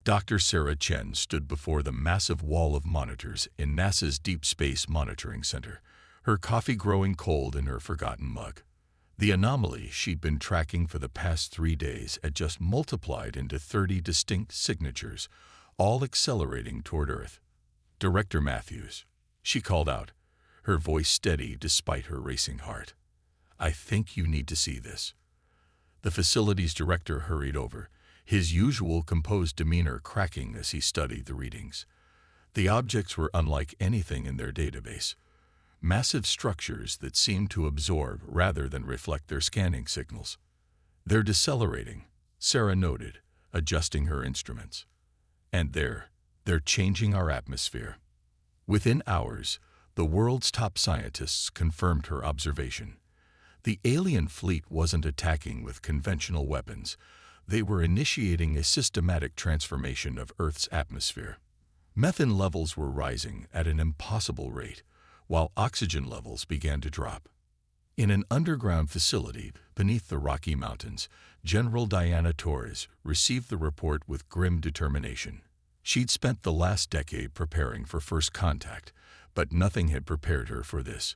Dr. Sarah Chen stood before the massive wall of monitors in NASA's Deep Space Monitoring Center, her coffee growing cold in her forgotten mug. The anomaly she'd been tracking for the past 3 days had just multiplied into 30 distinct signatures, all accelerating toward Earth. "Director Matthews," she called out, her voice steady despite her racing heart. "I think you need to see this." The facilities director hurried over, his usual composed demeanor cracking as he studied the readings. The objects were unlike anything in their database. Massive structures that seemed to absorb rather than reflect their scanning signals. "They're decelerating," Sarah noted, adjusting her instruments. "And they're changing our atmosphere." Within hours, the world's top scientists confirmed her observation. The alien fleet wasn't attacking with conventional weapons. They were initiating a systematic transformation of Earth's atmosphere. Methane levels were rising at an impossible rate, while oxygen levels began to drop. In an underground facility beneath the Rocky Mountains, General Diana Torres received the report with grim determination. She'd spent the last decade preparing for first contact, but nothing had prepared her for this.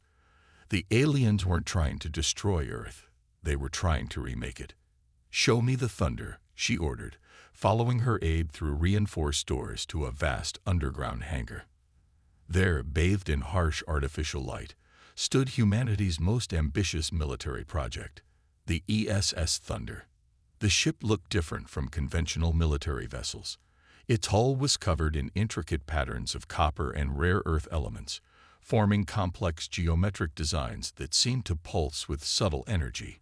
The aliens weren't trying to destroy Earth. They were trying to remake it. "Show me the thunder," she ordered, following her aide through reinforced doors to a vast underground hangar. There, bathed in harsh artificial light, stood humanity's most ambitious military project, the ESS Thunder. The ship looked different from conventional military vessels. Its hull was covered in intricate patterns of copper and rare earth elements, forming complex geometric designs that seemed to pulse with subtle energy.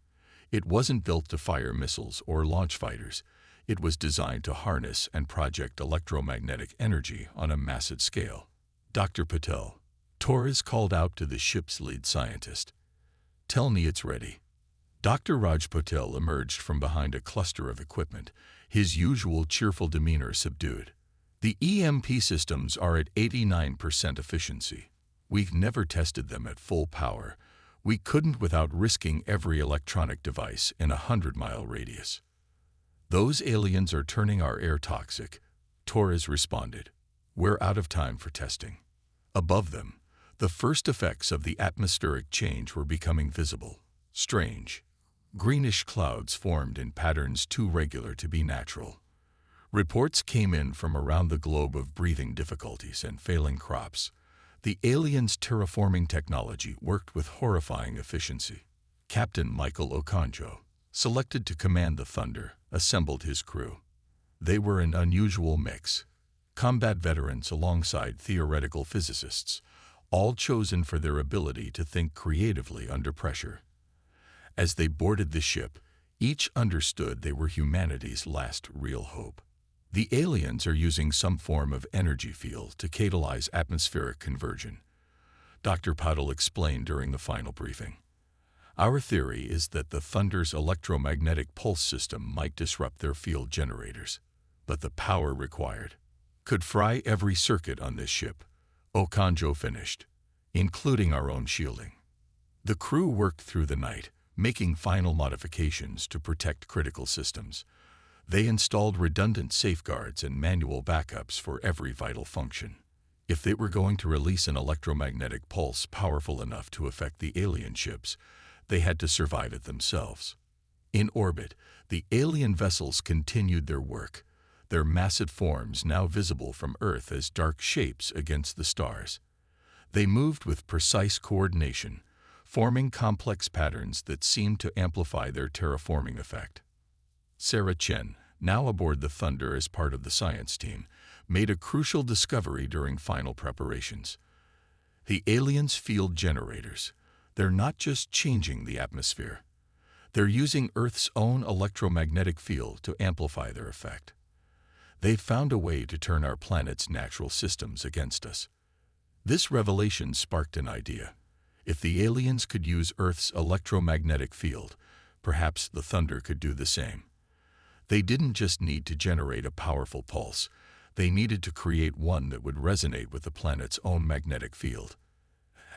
It wasn't built to fire missiles or launch fighters. It was designed to harness and project electromagnetic energy on a massive scale. "Dr. Patel," Torres called out to the ship's lead scientist. "Tell me it's ready." Dr. Raj Patel emerged from behind a cluster of equipment, his usual cheerful demeanor subdued. "The EMP systems are at 89% efficiency. We've never tested them at full power. We couldn't without risking every electronic device in a 100-mile radius." "Those aliens are turning our air toxic," Torres responded. "We're out of time for testing." Above them, the first effects of the atmospheric change were becoming visible. Strange, greenish clouds formed in patterns too regular to be natural. Reports came in from around the globe of breathing difficulties and failing crops. The aliens' terraforming technology worked with horrifying efficiency. Captain Michael Okonjo, selected to command the Thunder, assembled his crew. They were an unusual mix. Combat veterans alongside theoretical physicists, all chosen for their ability to think creatively under pressure. As they boarded the ship, each understood they were humanity's last real hope. "The aliens are using some form of energy field to catalyze atmospheric conversion," Dr. Patel explained during the final briefing. "Our theory is that the Thunder's electromagnetic pulse system might disrupt their field generators, but the power required could fry every circuit on this ship," Okonjo finished, "including our own shielding." The crew worked through the night, making final modifications to protect critical systems. They installed redundant safeguards and manual backups for every vital function. If they were going to release an electromagnetic pulse powerful enough to affect the alien ships, they had to survive it themselves. In orbit, the alien vessels continued their work, their massive forms now visible from Earth as dark shapes against the stars. They moved with precise coordination, forming complex patterns that seemed to amplify their terraforming effect. Sarah Chen, now aboard the Thunder as part of the science team, made a crucial discovery during final preparations. The aliens' field generators. They're not just changing the atmosphere. They're using Earth's own electromagnetic field to amplify their effect. They've found a way to turn our planet's natural systems against us. This revelation sparked an idea. If the aliens could use Earth's electromagnetic field, perhaps the Thunder could do the same. They didn't just need to generate a powerful pulse. They needed to create one that would resonate with the planet's own magnetic field.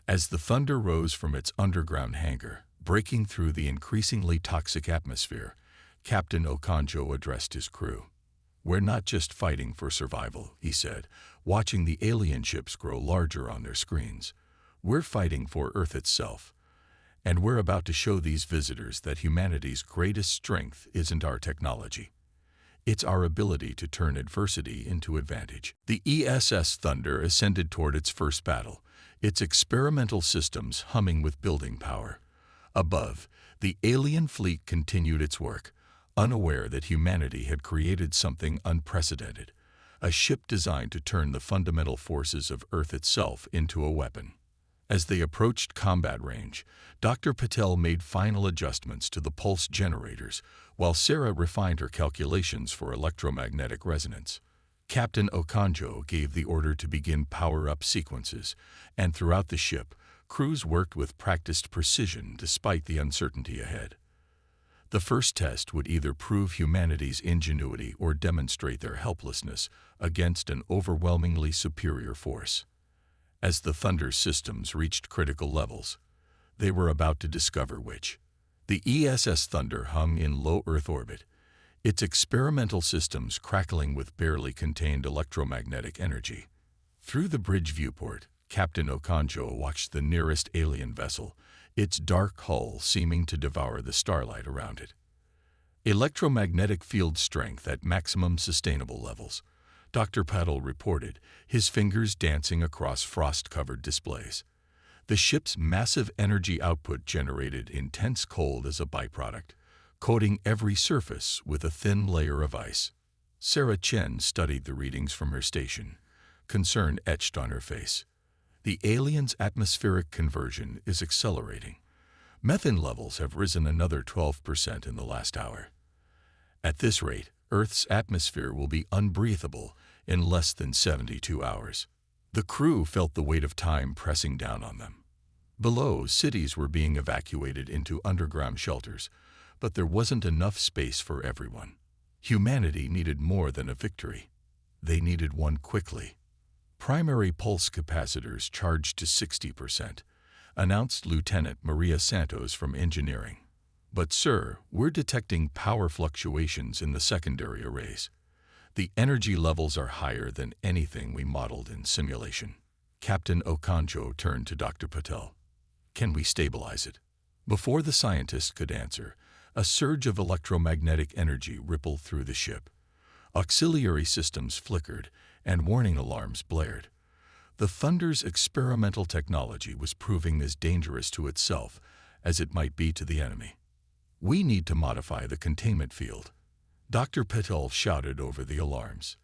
As the Thunder rose from its underground hangar, breaking through the increasingly toxic atmosphere, Captain Okonjo addressed his crew. "We're not just fighting for survival," he said, watching the alien ships grow larger on their screens. "We're fighting for Earth itself. And we're about to show these visitors that humanity's greatest strength isn't our technology. It's our ability to turn adversity into advantage." The ESS Thunder ascended toward its first battle, its experimental systems humming with building power. Above, the alien fleet continued its work, unaware that humanity had created something unprecedented, a ship designed to turn the fundamental forces of Earth itself into a weapon. As they approached combat range, Dr. Patel made final adjustments to the pulse generators, while Sarah refined her calculations for electromagnetic resonance. Captain Okonjo gave the order to begin power-up sequences, and throughout the ship, crews worked with practiced precision despite the uncertainty ahead. The first test would either prove humanity's ingenuity or demonstrate their helplessness against an overwhelmingly superior force. As the Thunder systems reached critical levels, they were about to discover which. The ESS Thunder hung in low Earth orbit, its experimental systems crackling with barely contained electromagnetic energy. Through the bridge viewport, Captain Okonjo watched the nearest alien vessel, its dark hull seeming to devour the starlight around it. Electromagnetic field strength at maximum sustainable levels, Dr. Patel reported, his fingers dancing across frost-covered displays. The ship's massive energy output generated intense cold as a byproduct, coating every surface with a thin layer of ice. Sarah Chen studied the readings from her station, concern etched on her face. The alien's atmospheric conversion is accelerating. Methane levels have risen another 12% in the last hour. At this rate, Earth's atmosphere will be unbreathable in less than 72 hours. The crew felt the weight of time pressing down on them. Below, cities were being evacuated into underground shelters, but there wasn't enough space for everyone. Humanity needed more than a victory. They needed one quickly. "Primary pulse capacitors charged to 60%, announced Lieutenant Maria Santos from engineering. "But sir, we're detecting power fluctuations in the secondary arrays. The energy levels are higher than anything we modeled in simulation." Captain Okonjo turned to Dr. Patel. "Can we stabilize it?" Before the scientist could answer, a surge of electromagnetic energy rippled through the ship. Auxiliary systems flickered, and warning alarms blared. The Thunder's experimental technology was proving as dangerous to itself as it might be to the enemy. "We need to modify the containment field," Dr. Patel shouted over the alarms.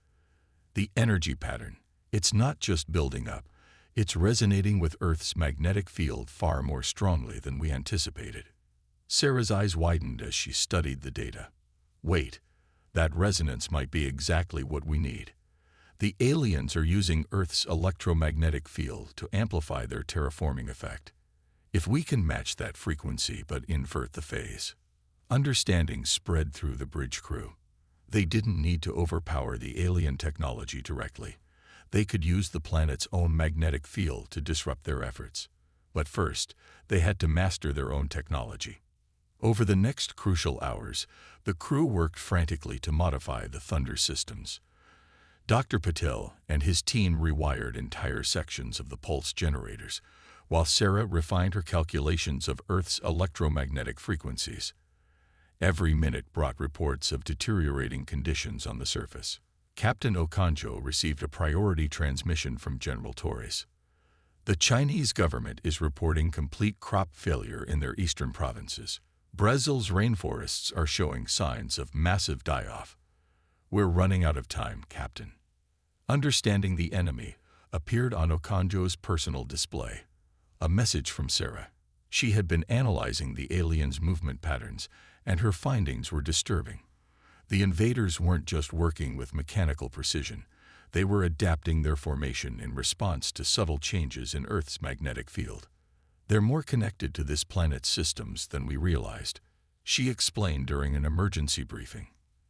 "The energy pattern, it's not just building up, it's resonating with Earth's magnetic field far more strongly than we anticipated." Sarah's eyes widened as she studied the data. "Wait, that resonance might be exactly what we need. The aliens are using Earth's electromagnetic field to amplify their terraforming effect. If we can match that frequency but invert the phase." Understanding spread through the bridge crew. They didn't need to overpower the alien technology directly. They could use the planet's own magnetic field to disrupt their efforts. But first, they had to master their own technology. Over the next crucial hours, the crew worked frantically to modify the Thunder systems. Dr. Patel and his team rewired entire sections of the pulse generators, while Sarah refined her calculations of Earth's electromagnetic frequencies. Every minute brought reports of deteriorating conditions on the surface. Captain Okonjo received a priority transmission from General Torres. "The Chinese government is reporting complete crop failure in their eastern provinces. Brazil's rainforests are showing signs of massive die-off. We're running out of time, Captain." Understanding the enemy appeared on Okonjo's personal display. A message from Sarah. She had been analyzing the aliens' movement patterns, and her findings were disturbing. The invaders weren't just working with mechanical precision. They were adapting their formation in response to subtle changes in Earth's magnetic field. "They're more connected to this planet's systems than we realized," she explained during an emergency briefing.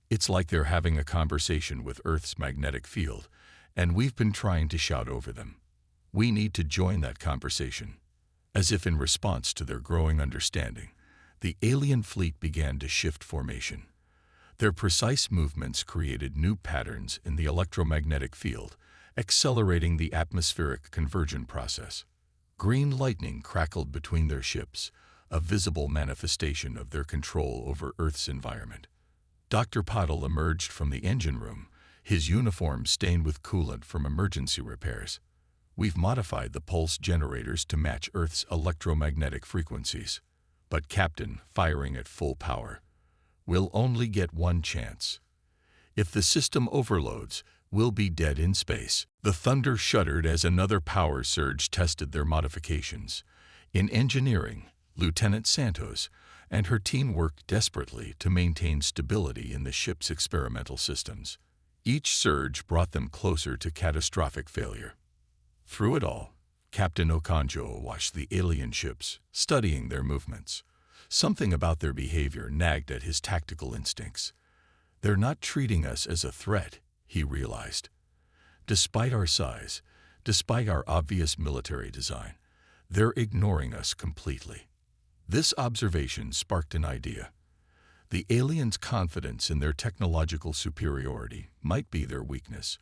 "It's like they're having a conversation with Earth's magnetic field, and we've been trying to shout over them. We need to join that conversation." As if in response to their growing understanding, the alien fleet began to shift formation. Their precise movements created new patterns in the electromagnetic field, accelerating the atmospheric conversion process. Green lightning crackled between their ships, a visible manifestation of their control over Earth's environment. Dr. Patel emerged from the engine room, his uniform stained with coolant from emergency repairs. We've modified the pulse generators to match Earth's electromagnetic frequencies. But Captain, firing at full power, we'll only get one chance. If the system overloads, we'll be dead in space. The Thunder shuddered as another power surge tested their modifications. In engineering, Lieutenant Santos and her team worked desperately to maintain stability in the ship's experimental systems. Each surge brought them closer to catastrophic failure. Through it all, Captain Okonjo watched the alien ships, studying their movements. Something about their behavior nagged at his tactical instincts. They're not treating us as a threat, he realized. Despite our size, despite our obvious military design, they're ignoring us completely. This observation sparked an idea. The aliens' confidence in their technological superiority might be their weakness.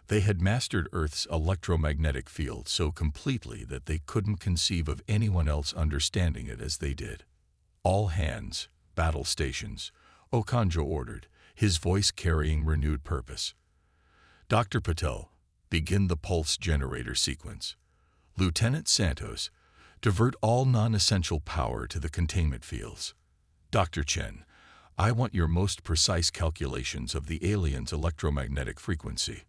They had mastered Earth's electromagnetic field so completely that they couldn't conceive of anyone else understanding it as they did. All hands, battle stations, Okonjo ordered, his voice carrying renewed purpose. Dr. Patel, begin the pulse generator sequence. Lieutenant Santos, divert all non-essential power to the containment fields. Dr. Chen, I want your most precise calculations of the aliens' electromagnetic frequency.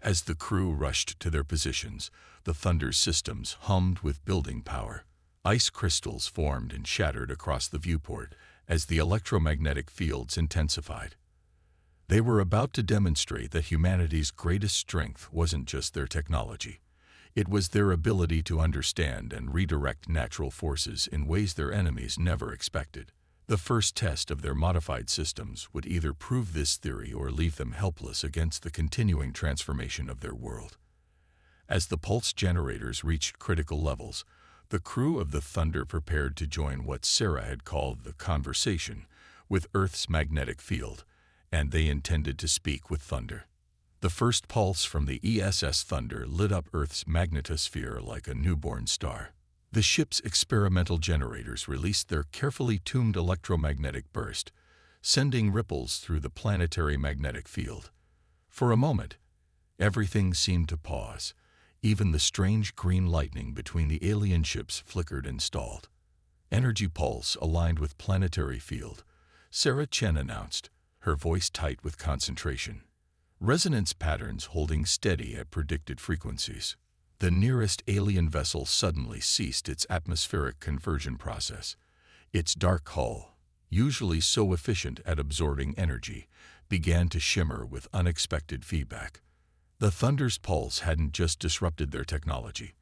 As the crew rushed to their positions, the Thunder's systems hummed with building power. Ice crystals formed and shattered across the viewport as the electromagnetic fields intensified. They were about to demonstrate that humanity's greatest strength wasn't just their technology. It was their ability to understand and redirect natural forces in ways their enemies never expected. The first test of their modified systems would either prove this theory or leave them helpless against the continuing transformation of their world. As the pulse generators reached critical levels, the crew of the Thunder prepared to join what Sarah had called the conversation with Earth's magnetic field, and they intended to speak with Thunder. The first pulse from the ESS Thunder lit up Earth's magnetosphere like a newborn star. The ship's experimental generators released their carefully tuned electromagnetic burst, sending ripples through the planetary magnetic field. For a moment, everything seemed to pause. Even the strange green lightning between the alien ships flickered and stalled. Energy pulse aligned with planetary field, Sarah Chen announced, her voice tight with concentration. Resonance patterns holding steady at predicted frequencies. The nearest alien vessel suddenly ceased its atmospheric conversion process. Its dark hull, usually so efficient at absorbing energy, began to shimmer with unexpected feedback. The Thunder's pulse hadn't just disrupted their technology.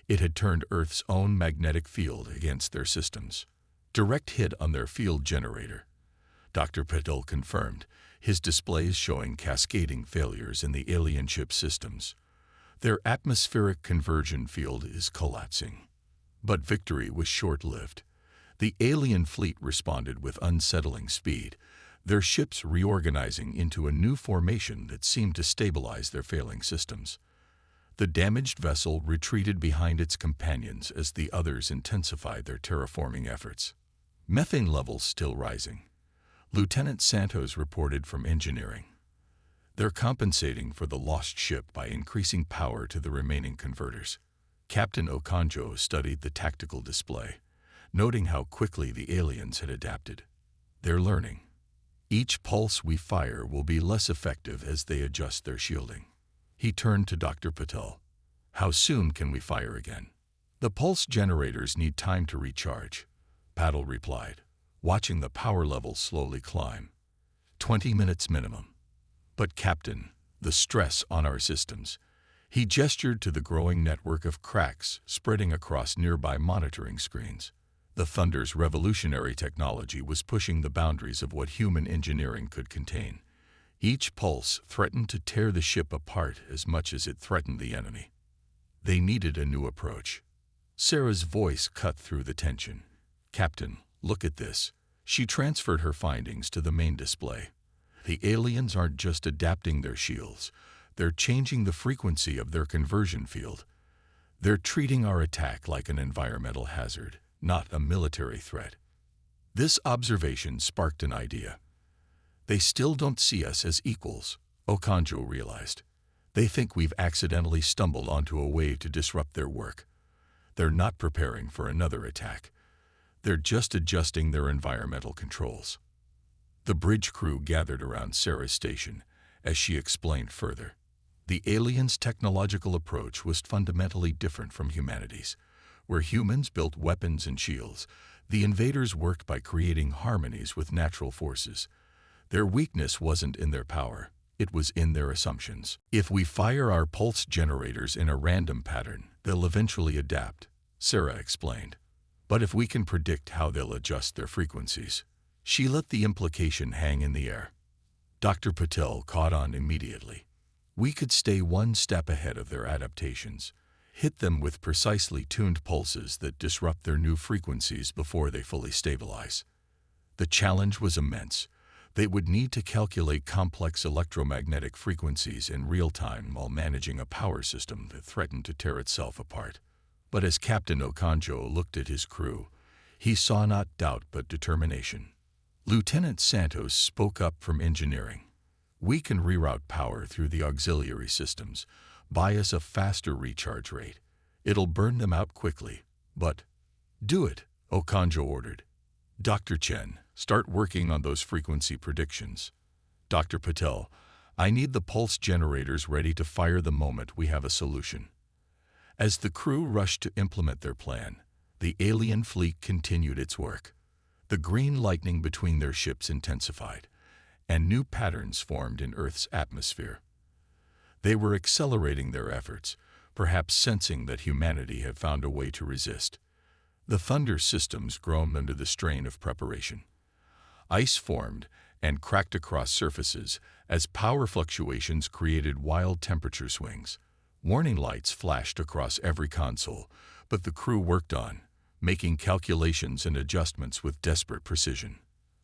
It had turned Earth's own magnetic field against their systems. Direct hit on their field generator, Dr. Patel confirmed, his displays showing cascading failures in the alien ship systems. Their atmospheric conversion field is collapsing. But victory was short-lived. The alien fleet responded with unsettling speed, their ships reorganizing into a new formation that seemed to stabilize their failing systems. The damaged vessel retreated behind its companions as the others intensified their terraforming efforts. Methane levels still rising. Lieutenant Santos reported from engineering. They're compensating for the lost ship by increasing power to the remaining converters. Captain Okonjo studied the tactical display, noting how quickly the aliens had adapted. They're learning. Each pulse we fire will be less effective as they adjust their shielding. He turned to Dr. Patel. How soon can we fire again? The pulse generators need time to recharge, Patel replied, watching the power levels slowly climb. 20 minutes minimum. But Captain, the stress on our systems. He gestured to the growing network of cracks spreading across nearby monitoring screens. The Thunder's revolutionary technology was pushing the boundaries of what human engineering could contain. Each pulse threatened to tear the ship apart as much as it threatened the enemy. They needed a new approach. Sarah's voice cut through the tension. Captain, look at this. She transferred her findings to the main display. The aliens aren't just adapting their shields, they're changing the frequency of their conversion field. They're treating our attack like an environmental hazard, not a military threat. This observation sparked an idea. They still don't see us as equals, Okonjo realized. They think we've accidentally stumbled onto a way to disrupt their work. They're not preparing for another attack. They're just adjusting their environmental controls. The bridge crew gathered around Sarah's station as she explained further. The aliens' technological approach was fundamentally different from humanity's. Where humans built weapons and shields, the invaders worked by creating harmonies with natural forces. Their weakness wasn't in their power, it was in their assumptions. If we fire our pulse generators in a random pattern, they'll eventually adapt, Sarah explained. But if we can predict how they'll adjust their frequencies, she let the implication hang in the air. Dr. Patel caught on immediately. We could stay one step ahead of their adaptations, hit them with precisely tuned pulses that disrupt their new frequencies before they fully stabilize. The challenge was immense. They would need to calculate complex electromagnetic frequencies in real time while managing a power system that threatened to tear itself apart. But as Captain Okonjo looked at his crew, he saw not doubt but determination. Lieutenant Santos spoke up from engineering. We can reroute power through the auxiliary systems, buy us a faster recharge rate. It'll burn them out quickly, but do it, Okonjo ordered. Dr. Chen, start working on those frequency predictions. Dr. Patel, I need the pulse generators ready to fire the moment we have a solution. As the crew rushed to implement their plan, the alien fleet continued its work. The green lightning between their ships intensified, and new patterns formed in Earth's atmosphere. They were accelerating their efforts, perhaps sensing that humanity had found a way to resist. The thunder systems groaned under the strain of preparation. Ice formed and cracked across surfaces as power fluctuations created wild temperature swings. Warning lights flashed across every console, but the crew worked on, making calculations and adjustments with desperate precision.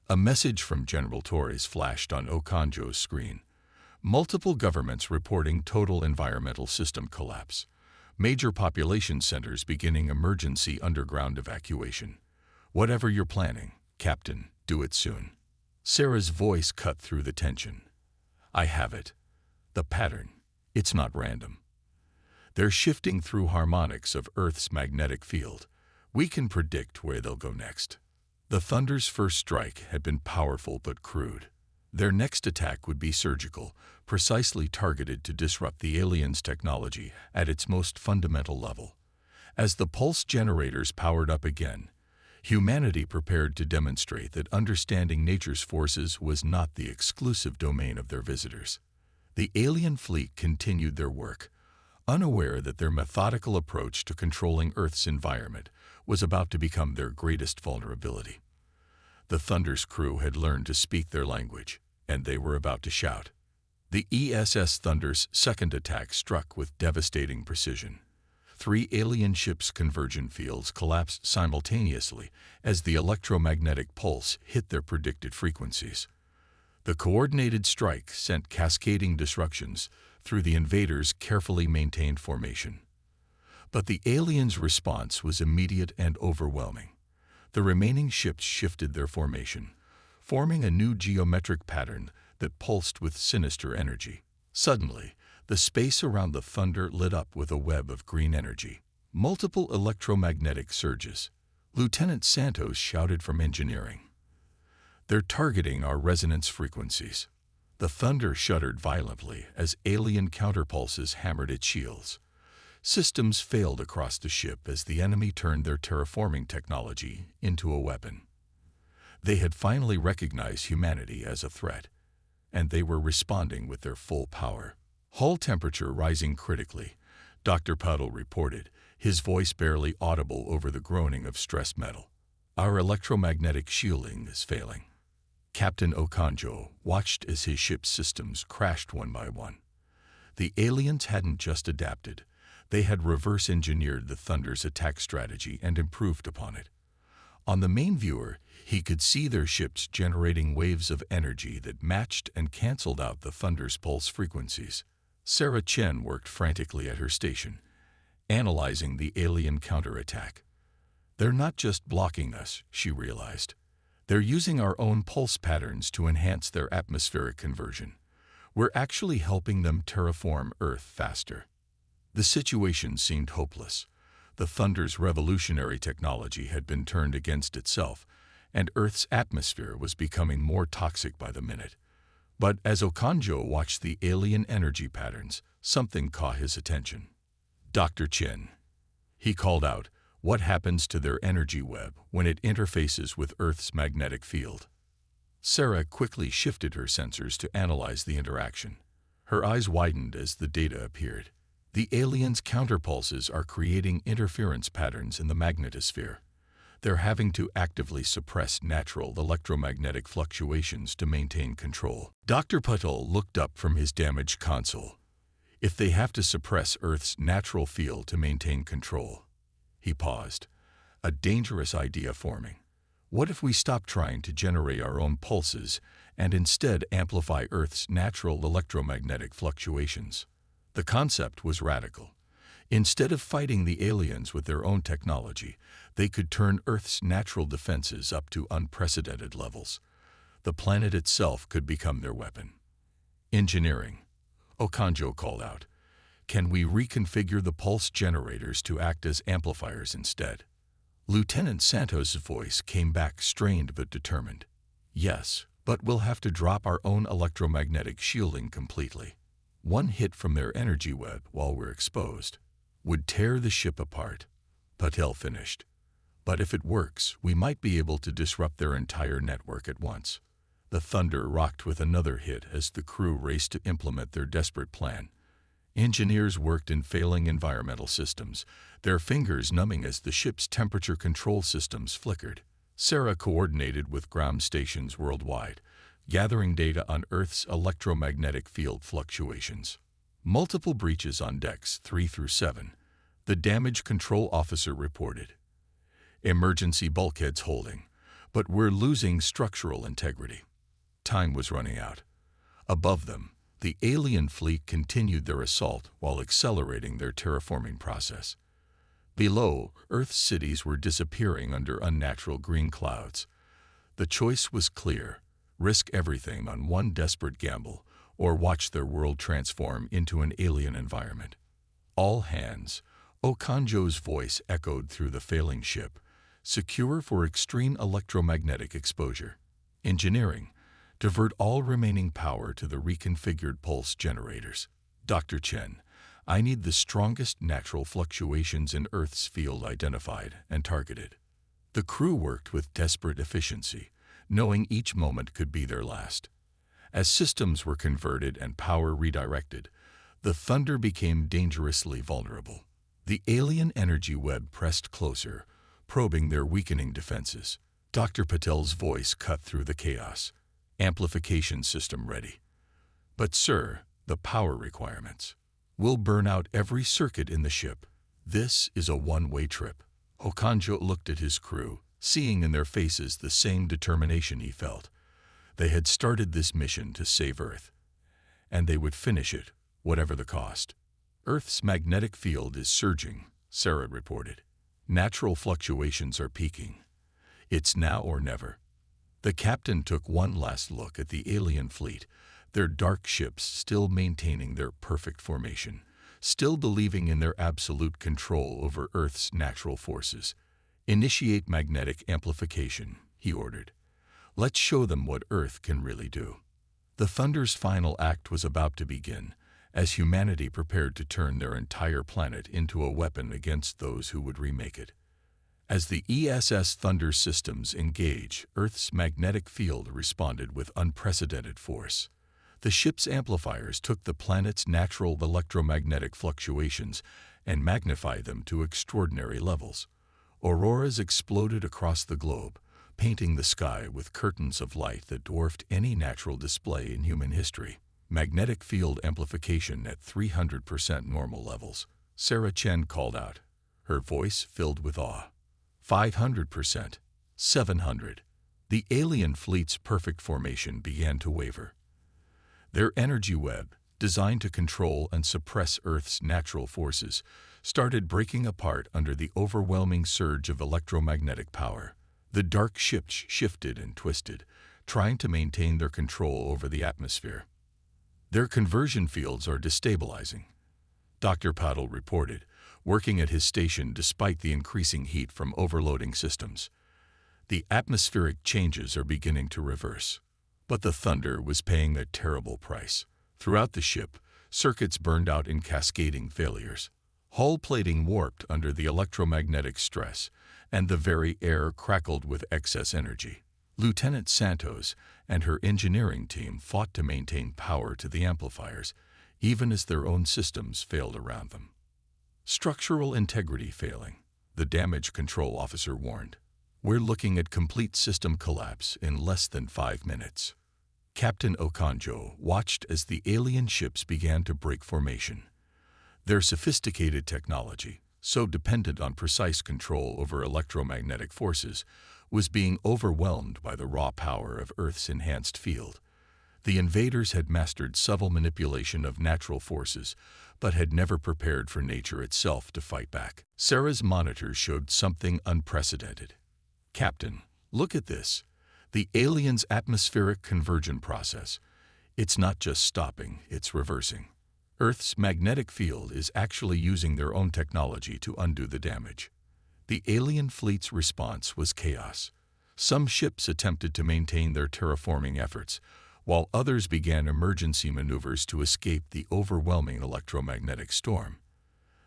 A message from General Torres flashed on Okonjo's screen. Multiple governments reporting total environmental system collapse. Major population centers beginning emergency underground evacuation. Whatever you're planning, Captain, do it soon. Sarah's voice cut through the tension. I have it. The pattern. It's not random. They're shifting through harmonics of Earth's magnetic field. We can predict where they'll go next. The Thunder's first strike had been powerful but crude. Their next attack would be surgical, precisely targeted to disrupt the aliens' technology at its most fundamental level. As the pulse generators powered up again, humanity prepared to demonstrate that understanding nature's forces was not the exclusive domain of their visitors. The alien fleet continued their work, unaware that their methodical approach to controlling Earth's environment was about to become their greatest vulnerability. The Thunder's crew had learned to speak their language, and they were about to shout. The ESS Thunder's second attack struck with devastating precision. 3 alien ships' conversion fields collapsed simultaneously as the electromagnetic pulse hit their predicted frequencies. The coordinated strike sent cascading disruptions through the invaders' carefully maintained formation. But the aliens' response was immediate and overwhelming. The remaining ships shifted their formation, forming a new geometric pattern that pulsed with sinister energy. Suddenly, the space around the Thunder lit up with a web of green energy. Multiple electromagnetic surges. Lieutenant Santos shouted from engineering. They're targeting our resonance frequencies. The Thunder shuddered violently as alien counterpulses hammered its shields. Systems failed across the ship as the enemy turned their terraforming technology into a weapon. They had finally recognized humanity as a threat, and they were responding with their full power. Hull temperature rising critically, Dr. Puddle reported, his voice barely audible over the groaning of stressed metal. Our electromagnetic shielding is failing. Captain Okonjo watched as his ship's systems crashed one by one. The aliens hadn't just adapted, they had reverse-engineered the Thunder's attack strategy and improved upon it. On the main viewer, he could see their ships generating waves of energy that matched and canceled out the thunder's pulse frequencies. Sarah Chen worked frantically at her station, analyzing the alien counterattack. They're not just blocking us, she realized. They're using our own pulse patterns to enhance their atmospheric conversion. We're actually helping them terraform Earth faster. The situation seemed hopeless. The Thunder's revolutionary technology had been turned against itself, and Earth's atmosphere was becoming more toxic by the minute. But as Okonjo watched the alien energy patterns, something caught his attention. "Dr. Chen," he called out, "what happens to their energy web when it interfaces with Earth's magnetic field?" Sarah quickly shifted her sensors to analyze the interaction. Her eyes widened as the data appeared. The aliens' counterpulses are creating interference patterns in the magnetosphere. They're having to actively suppress natural electromagnetic fluctuations to maintain control. Dr. Patel looked up from his damaged console. If they have to suppress Earth's natural field to maintain control. He paused, a dangerous idea forming. What if we stop trying to generate our own pulses and instead amplify Earth's natural electromagnetic fluctuations? The concept was radical. Instead of fighting the aliens with their own technology, they could turn Earth's natural defenses up to unprecedented levels. The planet itself could become their weapon. "Engineering," Okonjo called out. "Can we reconfigure the pulse generators to act as amplifiers instead?" Lieutenant Santos' voice came back strained but determined. "Yes, but we'll have to drop our own electromagnetic shielding completely. One hit from their energy web while we're exposed would tear the ship apart," Patel finished. "But if it works, we might be able to disrupt their entire network at once." The Thunder rocked with another hit as the crew raced to implement their desperate plan. Engineers worked in failing environmental systems, their fingers numbing as the ship's temperature control systems flickered. Sarah coordinated with ground stations worldwide, gathering data on Earth's electromagnetic field fluctuations. Multiple breaches on decks 3 through 7, the damage control officer reported. "Emergency bulkheads holding, but we're losing structural integrity." Time was running out. Above them, the alien fleet continued their assault while accelerating their terraforming process. Below, Earth's cities were disappearing under unnatural green clouds. The choice was clear: risk everything on one desperate gamble, or watch their world transform into an alien environment. "All hands," Okonjo's voice echoed through the failing ship, "secure for extreme electromagnetic exposure. Engineering, divert all remaining power to the reconfigured pulse generators. Dr. Chen, I need the strongest natural fluctuations in Earth's field identified and targeted." The crew worked with desperate efficiency, knowing each moment could be their last. As systems were converted and power redirected, the Thunder became dangerously vulnerable. The alien energy web pressed closer, probing their weakening defenses. Dr. Patel's voice cut through the chaos. "Amplification system ready." "But sir, the power requirements. We'll burn out every circuit in the ship. This is a one-way trip." Okonjo looked at his crew, seeing in their faces the same determination he felt. They had started this mission to save Earth, and they would finish it, whatever the cost. "Earth's magnetic field is surging," Sarah reported. "Natural fluctuations are peaking. It's now or never." The captain took one last look at the alien fleet, their dark ships still maintaining their perfect formation, still believing in their absolute control over Earth's natural forces. "Initiate magnetic amplification," he ordered. "Let's show them what Earth can really do." The Thunder's final act was about to begin, as humanity prepared to turn their entire planet into a weapon against those who would remake it. As the ESS Thunder systems engage, Earth's magnetic field responded with unprecedented force. The ship's amplifiers took the planet's natural electromagnetic fluctuations and magnified them to extraordinary levels. Auroras exploded across the globe, painting the sky with curtains of light that dwarfed any natural display in human history. Magnetic field amplification at 300% normal levels, Sarah Chen called out, her voice filled with awe. 500%, 700. The alien fleet's perfect formation began to waver. Their energy web, designed to control and suppress Earth's natural forces, started breaking apart under the overwhelming surge of electromagnetic power. The dark ships shifted and twisted, trying to maintain their control over the atmosphere. Their conversion fields are destabilizing, Dr. Paddle reported, working at his station despite the increasing heat from overloading systems. The atmospheric changes are beginning to reverse. But the Thunder was paying a terrible price. Throughout the ship, circuits burned out in cascading failures. Hull plating warped under the electromagnetic stress, and the very air crackled with excess energy. Lieutenant Santos and her engineering team fought to maintain power to the amplifiers, even as their own systems failed around them. Structural integrity failing, the damage control officer warned. We're looking at complete system collapse in less than 5 minutes. Captain Okonjo watched as the alien ships began to break formation. Their sophisticated technology, so dependent on precise control over electromagnetic forces, was being overwhelmed by the raw power of Earth's enhanced field. The invaders had mastered subtle manipulation of natural forces, but had never prepared for nature itself to fight back. Sarah's monitors showed something unprecedented. Captain, look at this. The aliens' atmospheric conversion process. It's not just stopping, it's reversing. Earth's magnetic field is actually using their own technology to undo the damage. The alien fleet's response was chaos. Some ships attempted to maintain their terraforming efforts, while others began emergency maneuvers to escape the overwhelming electromagnetic storm.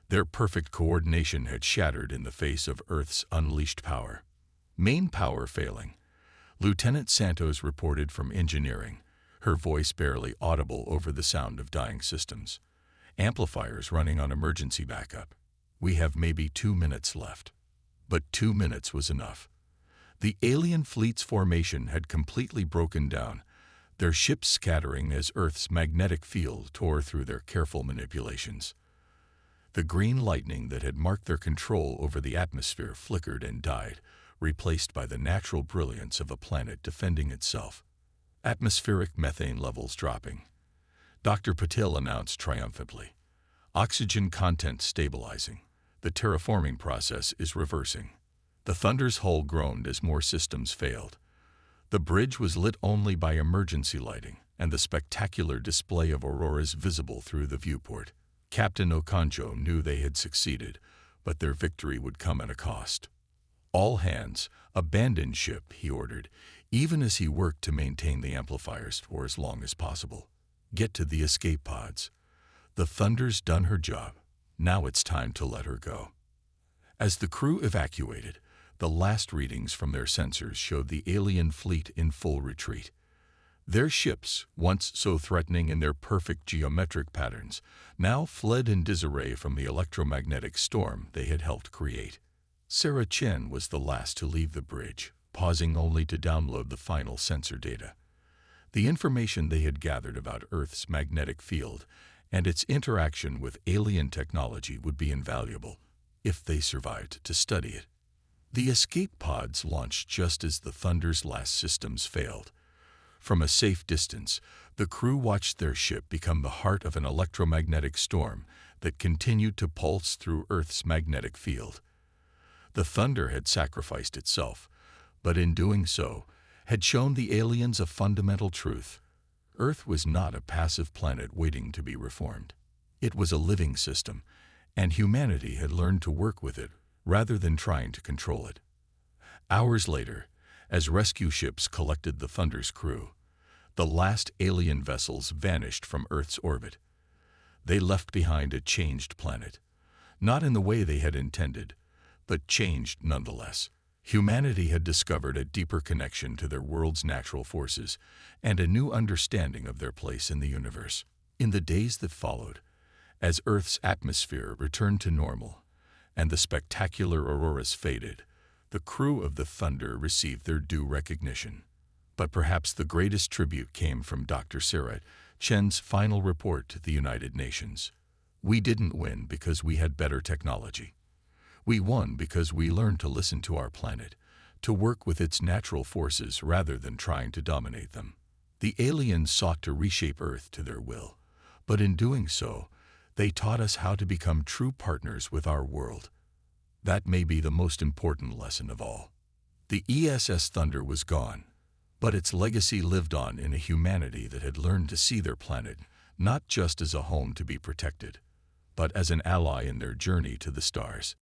Their perfect coordination had shattered in the face of Earth's unleashed power. Main power failing. Lieutenant Santos reported from engineering, her voice barely audible over the sound of dying systems. Amplifiers running on emergency backup. We have maybe 2 minutes left. But 2 minutes was enough. The alien fleet's formation had completely broken down, their ships scattering as Earth's magnetic field tore through their careful manipulations. The green lightning that had marked their control over the atmosphere flickered and died, replaced by the natural brilliance of a planet defending itself. Atmospheric methane levels dropping. Dr. Patil announced triumphantly. Oxygen content stabilizing. The terraforming process is reversing. The Thunder's hull groaned as more systems failed. The bridge was lit only by emergency lighting, and the spectacular display of auroras visible through the viewport. Captain Okonjo knew they had succeeded, but their victory would come at a cost. All hands, abandon ship, he ordered, even as he worked to maintain the amplifiers for as long as possible. Get to the escape pods. The Thunder's done her job. Now it's time to let her go. As the crew evacuated, the last readings from their sensors showed the alien fleet in full retreat. Their ships, once so threatening in their perfect geometric patterns, now fled in disarray from the electromagnetic storm they had helped create. Sarah Chen was the last to leave the bridge, pausing only to download the final sensor data. The information they had gathered about Earth's magnetic field and its interaction with alien technology would be invaluable, if they survived to study it. The escape pods launched just as the Thunder's last systems failed. From a safe distance, the crew watched their ship become the heart of an electromagnetic storm that continued to pulse through Earth's magnetic field. The Thunder had sacrificed itself, but in doing so, had shown the aliens a fundamental truth. Earth was not a passive planet waiting to be reformed. It was a living system, and humanity had learned to work with it rather than trying to control it. Hours later, as rescue ships collected the Thunder's crew, the last alien vessels vanished from Earth's orbit. They left behind a changed planet, not in the way they had intended, but changed nonetheless. Humanity had discovered a deeper connection to their world's natural forces and a new understanding of their place in the universe. In the days that followed, as Earth's atmosphere returned to normal and the spectacular auroras faded, the crew of the Thunder received their due recognition. But perhaps the greatest tribute came from Dr. Sarah Chen's final report to the United Nations. We didn't win because we had better technology. We won because we learned to listen to our planet, to work with its natural forces rather than trying to dominate them. The aliens sought to reshape Earth to their will, but in doing so, they taught us how to become true partners with our world. That may be the most important lesson of all. The ESS Thunder was gone, but its legacy lived on in a humanity that had learned to see their planet not just as a home to be protected, but as an ally in their journey to the stars.